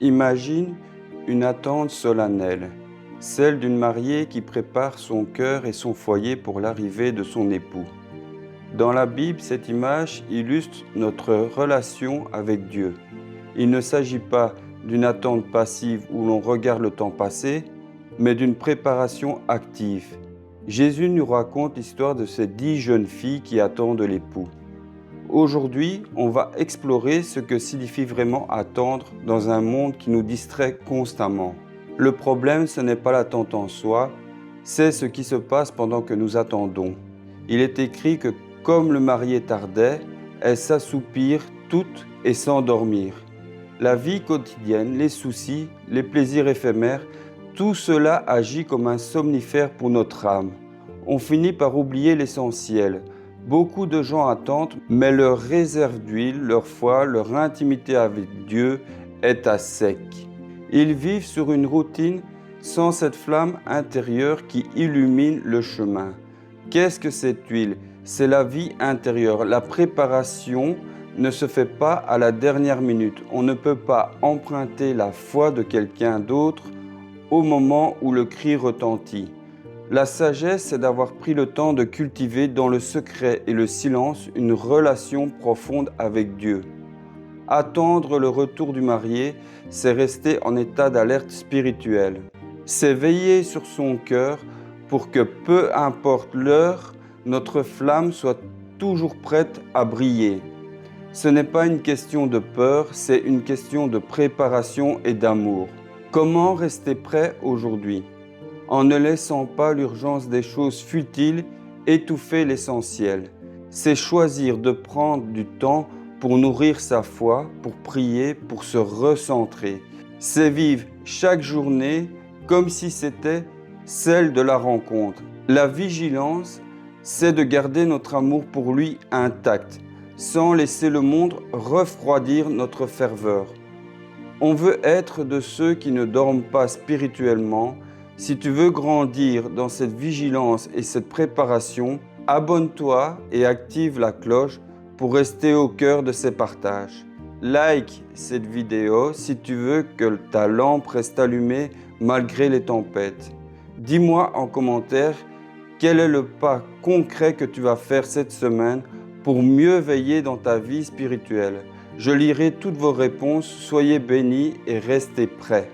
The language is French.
Imagine une attente solennelle, celle d'une mariée qui prépare son cœur et son foyer pour l'arrivée de son époux. Dans la Bible, cette image illustre notre relation avec Dieu. Il ne s'agit pas d'une attente passive où l'on regarde le temps passer, mais d'une préparation active. Jésus nous raconte l'histoire de ces 10 jeunes filles qui attendent l'époux. Aujourd'hui, on va explorer ce que signifie vraiment attendre dans un monde qui nous distrait constamment. Le problème, ce n'est pas l'attente en soi, c'est ce qui se passe pendant que nous attendons. Il est écrit que comme le marié tardait, elles s'assoupirent toutes et sans dormir. La vie quotidienne, les soucis, les plaisirs éphémères, tout cela agit comme un somnifère pour notre âme. On finit par oublier l'essentiel. Beaucoup de gens attendent, mais leur réserve d'huile, leur foi, leur intimité avec Dieu est à sec. Ils vivent sur une routine sans cette flamme intérieure qui illumine le chemin. Qu'est-ce que cette huile? C'est la vie intérieure. La préparation ne se fait pas à la dernière minute. On ne peut pas emprunter la foi de quelqu'un d'autre au moment où le cri retentit. La sagesse, c'est d'avoir pris le temps de cultiver dans le secret et le silence une relation profonde avec Dieu. Attendre le retour du marié, c'est rester en état d'alerte spirituelle. C'est veiller sur son cœur pour que peu importe l'heure, notre flamme soit toujours prête à briller. Ce n'est pas une question de peur, c'est une question de préparation et d'amour. Comment rester prêt aujourd'hui ? En ne laissant pas l'urgence des choses futiles étouffer l'essentiel. C'est choisir de prendre du temps pour nourrir sa foi, pour prier, pour se recentrer. C'est vivre chaque journée comme si c'était celle de la rencontre. La vigilance, c'est de garder notre amour pour lui intact, sans laisser le monde refroidir notre ferveur. On veut être de ceux qui ne dorment pas spirituellement. Si tu veux grandir dans cette vigilance et cette préparation, abonne-toi et active la cloche pour rester au cœur de ces partages. Like cette vidéo si tu veux que ta lampe reste allumée malgré les tempêtes. Dis-moi en commentaire quel est le pas concret que tu vas faire cette semaine pour mieux veiller dans ta vie spirituelle. Je lirai toutes vos réponses, soyez bénis et restez prêts.